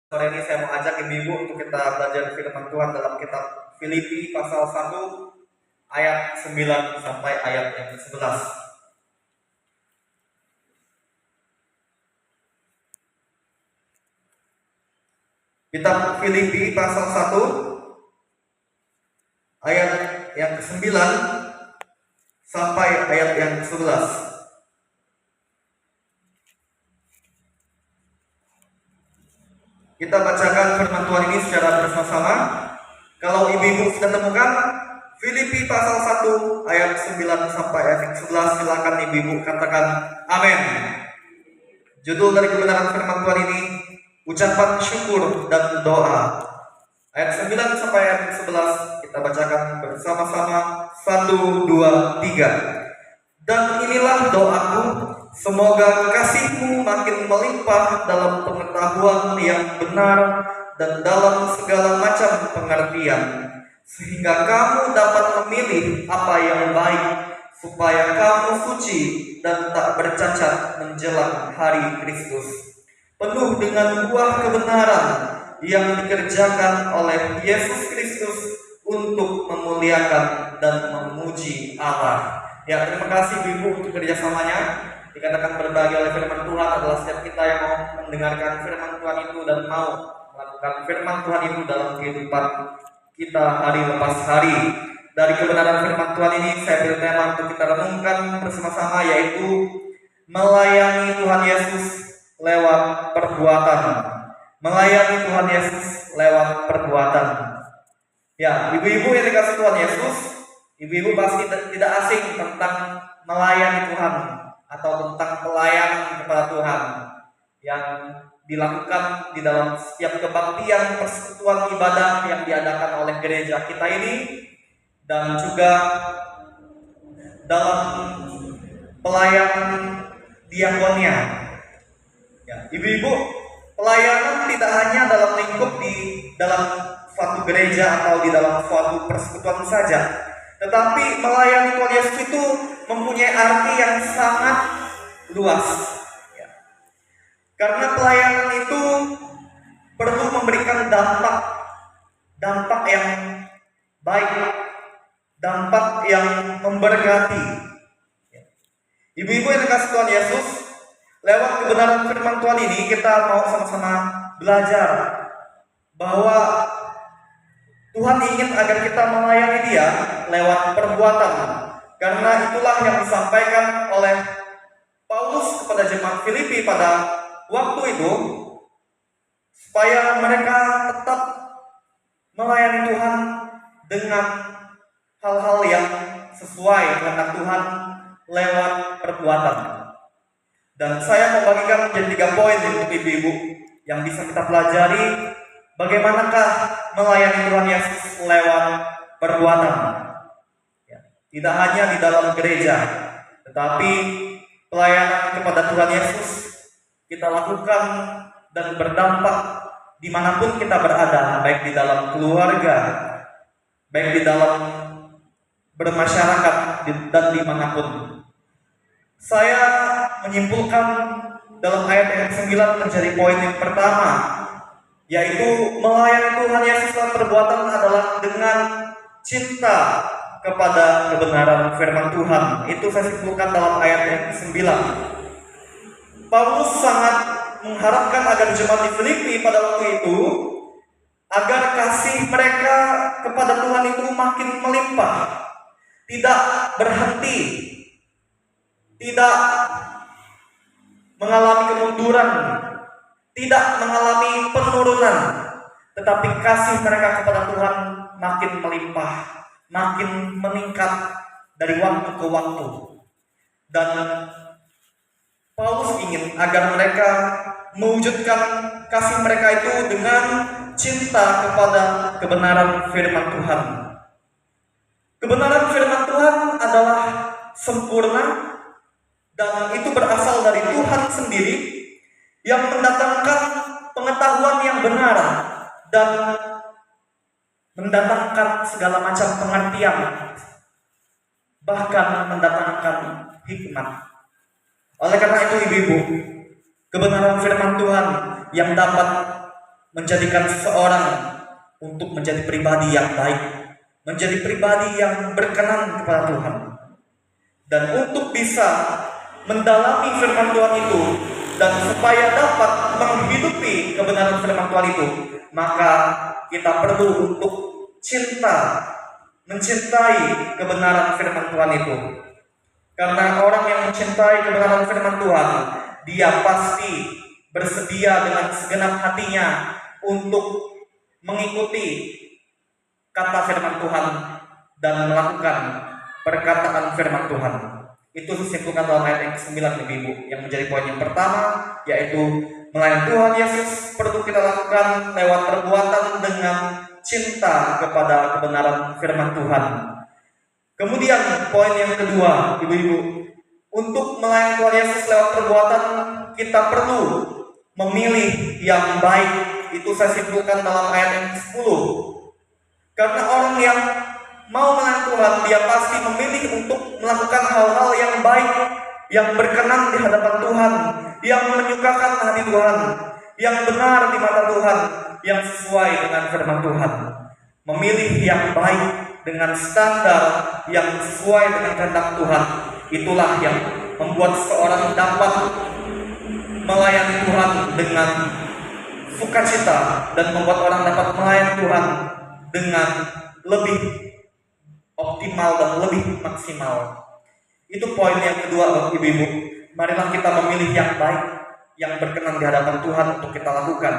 Sore ini saya mau ajak ibu-ibu untuk kita belajar firman Tuhan dalam kitab Filipi pasal 1 ayat 9 sampai ayat yang 11. Kitab Filipi pasal 1 ayat yang ke-9 sampai ayat yang ke-11. Kita bacakan firman Tuhan ini secara bersama-sama. Kalau ibu-ibu sudah temukan Filipi pasal 1 ayat 9 sampai ayat 11, silakan ibu-ibu katakan amin. Judul dari kebenaran firman Tuhan ini ucapan syukur dan doa. Ayat 9 sampai ayat 11 kita bacakan bersama-sama. 1, 2, 3. Dan inilah doaku, semoga kasihmu makin melimpah dalam pengetahuan yang benar dan dalam segala macam pengertian, sehingga kamu dapat memilih apa yang baik, supaya kamu suci dan tak bercacat menjelang hari Kristus, penuh dengan buah kebenaran yang dikerjakan oleh Yesus Kristus untuk memuliakan dan memuji Allah. Ya, terima kasih Ibu untuk kerjasamanya. Dikatakan berbagi oleh firman Tuhan adalah setiap kita yang mau mendengarkan firman Tuhan itu dan mau melakukan firman Tuhan itu dalam kehidupan kita hari lepas hari. Dari kebenaran firman Tuhan ini saya pilih tema untuk kita renungkan bersama-sama, yaitu melayani Tuhan Yesus lewat perbuatan. Melayani Tuhan Yesus lewat perbuatan. Ya, ibu-ibu yang dikasih Tuhan Yesus, ibu-ibu pasti tidak asing tentang melayani Tuhan atau tentang pelayanan kepada Tuhan yang dilakukan di dalam setiap kebaktian persekutuan ibadah yang diadakan oleh gereja kita ini, dan juga dalam pelayanan diakonia. Ya, ibu-ibu, pelayanan tidak hanya dalam lingkup di dalam suatu gereja atau di dalam suatu persekutuan saja, tetapi melayani Tuhan Yesus itu mempunyai arti yang sangat luas. Ya. Karena pelayanan itu perlu memberikan dampak yang baik, dampak yang memberkati. Ya. Ibu-ibu yang dikasih Tuhan Yesus, lewat kebenaran firman Tuhan ini kita mau sama-sama belajar bahwa Tuhan ingin agar kita melayani Dia lewat perbuatan. Karena itulah yang disampaikan oleh Paulus kepada jemaat Filipi pada waktu itu, supaya mereka tetap melayani Tuhan dengan hal-hal yang sesuai kehendak Tuhan lewat perbuatan. Dan saya mau bagikan menjadi 3 poin untuk ibu-ibu yang bisa kita pelajari. Bagaimanakah melayani Tuhan Yesus lewat perbuatan? Ya, tidak hanya di dalam gereja, tetapi pelayanan kepada Tuhan Yesus kita lakukan dan berdampak dimanapun kita berada, baik di dalam keluarga, baik di dalam bermasyarakat, dan dimanapun. Saya menyimpulkan dalam ayat yang 9 menjadi poin yang pertama, yaitu melayani Tuhan Yesus dalam perbuatan adalah dengan cinta kepada kebenaran firman Tuhan. Itu saya simpulkan dalam ayat yang 9. Paulus sangat mengharapkan agar jemaat di Filipi pada waktu itu, agar kasih mereka kepada Tuhan itu makin melimpah, tidak berhenti, tidak mengalami kemunduran, tidak mengalami penurunan, tetapi kasih mereka kepada Tuhan makin melimpah, makin meningkat dari waktu ke waktu. Dan Paulus ingin agar mereka mewujudkan kasih mereka itu dengan cinta kepada kebenaran firman Tuhan. Kebenaran firman Tuhan adalah sempurna, dan itu berasal dari Tuhan sendiri yang mendatangkan pengetahuan yang benar dan mendatangkan segala macam pengertian, bahkan mendatangkan hikmat. Oleh karena itu ibu-ibu, kebenaran firman Tuhan yang dapat menjadikan seseorang untuk menjadi pribadi yang baik, menjadi pribadi yang berkenan kepada Tuhan. Dan untuk bisa mendalami firman Tuhan itu, dan supaya dapat menghidupi kebenaran firman Tuhan itu, maka kita perlu untuk mencintai kebenaran firman Tuhan itu. Karena orang yang mencintai kebenaran firman Tuhan, dia pasti bersedia dengan segenap hatinya untuk mengikuti kata firman Tuhan dan melakukan perkataan firman Tuhan. Itu disimpulkan dalam ayat yang ke-9 Ibu, yang menjadi poin yang pertama, yaitu melayani Tuhan Yesus perlu kita lakukan lewat perbuatan dengan cinta kepada kebenaran firman Tuhan. Kemudian poin yang kedua, Ibu-ibu, untuk melayani Tuhan Yesus lewat perbuatan, kita perlu memilih yang baik. Itu saya simpulkan dalam ayat yang ke-10. Karena orang yang mau melayani Tuhan, dia pasti memilih untuk melakukan hal-hal yang baik, yang berkenan di hadapan Tuhan, yang menyukakan hati Tuhan, yang benar di mata Tuhan, yang sesuai dengan firman Tuhan. Memilih yang baik dengan standar yang sesuai dengan kehendak Tuhan, itulah yang membuat seorang dapat melayani Tuhan dengan sukacita dan membuat orang dapat melayani Tuhan dengan lebih optimal dan lebih maksimal. Itu poin yang kedua, Bapak Ibu. Marilah kita memilih yang baik, yang berkenan di hadapan Tuhan untuk kita lakukan.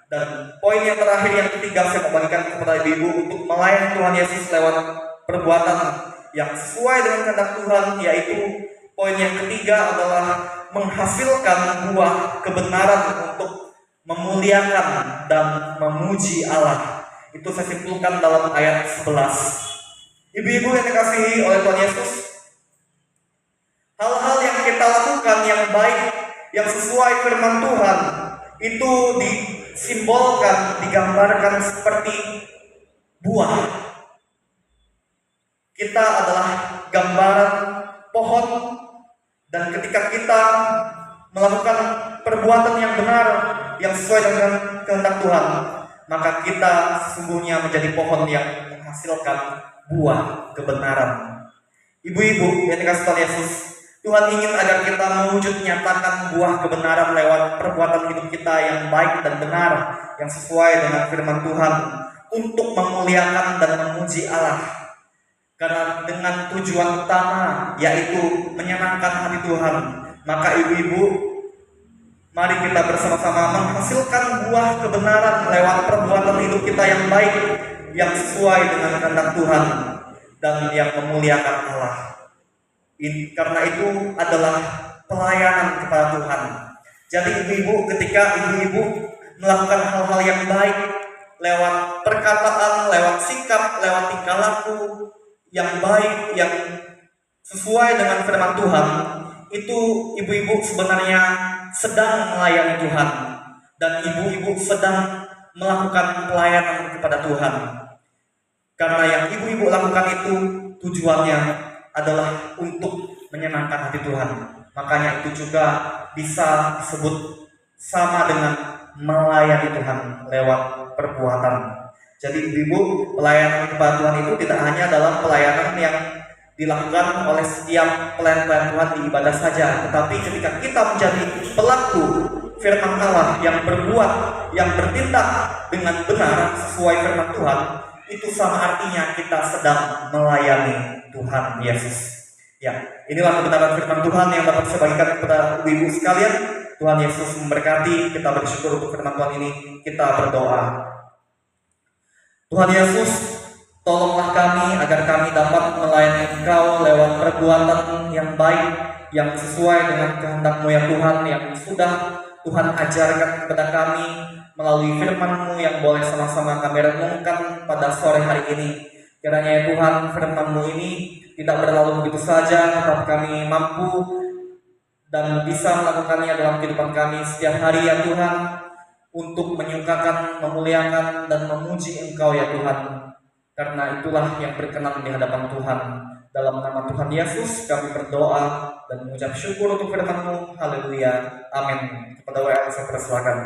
Dan poin yang terakhir, yang ketiga, saya mau bagikan kepada Ibu untuk melayani Tuhan Yesus lewat perbuatan yang sesuai dengan kehendak Tuhan, yaitu poin yang ketiga adalah menghasilkan buah kebenaran untuk memuliakan dan memuji Allah. Itu saya simpulkan dalam ayat 11. Ibu-ibu yang dikasihi oleh Tuhan Yesus, hal-hal yang kita lakukan yang baik, yang sesuai firman Tuhan, itu disimbolkan, digambarkan seperti buah. Kita adalah gambaran pohon, dan ketika kita melakukan perbuatan yang benar, yang sesuai dengan kehendak Tuhan, maka kita sesungguhnya menjadi pohon yang menghasilkan buah kebenaran. Ibu-ibu yang dikasihi Tuhan Yesus, Tuhan ingin agar kita mewujud nyatakan buah kebenaran lewat perbuatan hidup kita yang baik dan benar, yang sesuai dengan firman Tuhan, untuk memuliakan dan memuji Allah. Karena dengan tujuan utama, yaitu menyenangkan hati Tuhan, maka ibu-ibu, mari kita bersama-sama menghasilkan buah kebenaran lewat perbuatan hidup kita yang baik, yang sesuai dengan kehendak Tuhan, dan yang memuliakan Allah. Karena itu adalah pelayanan kepada Tuhan. Jadi ibu-ibu, ketika ibu-ibu melakukan hal-hal yang baik lewat perkataan, lewat sikap, lewat tingkah laku yang baik, yang sesuai dengan firman Tuhan, itu ibu-ibu sebenarnya sedang melayani Tuhan, dan ibu-ibu sedang melakukan pelayanan kepada Tuhan. Karena yang ibu-ibu lakukan itu tujuannya adalah untuk menyenangkan hati Tuhan. Makanya itu juga bisa disebut sama dengan melayani Tuhan lewat perbuatan. Jadi ibu-ibu, pelayanan kepada Tuhan itu tidak hanya dalam pelayanan yang dilakukan oleh setiap pelayan-pelayan Tuhan di ibadah saja, tetapi ketika kita menjadi pelaku firman Allah, yang berbuat, yang bertindak dengan benar sesuai firman Tuhan, itu sama artinya kita sedang melayani Tuhan Yesus. Ya, inilah kebenaran firman Tuhan yang dapat saya bagikan kepada ibu-ibu sekalian. Tuhan Yesus memberkati. Kita bersyukur untuk firman Tuhan ini. Kita berdoa. Tuhan Yesus, tolonglah kami agar kami dapat melayani Engkau lewat perbuatan yang baik, yang sesuai dengan kehendak-Mu ya Tuhan, yang sudah Tuhan ajarkan kepada kami melalui firman-Mu yang boleh sama-sama kami renungkan pada sore hari ini. Kiranya ya Tuhan, firman-Mu ini tidak berlalu begitu saja, tetapi kami mampu dan bisa melakukannya dalam kehidupan kami setiap hari ya Tuhan, untuk menyukakan, memuliakan, dan memuji Engkau ya Tuhan. Karena itulah yang berkenan di hadapan Tuhan. Dalam nama Tuhan Yesus kami berdoa dan mengucap syukur untuk firman-Mu. Haleluya. Amin. Kepada WL saya persilakan.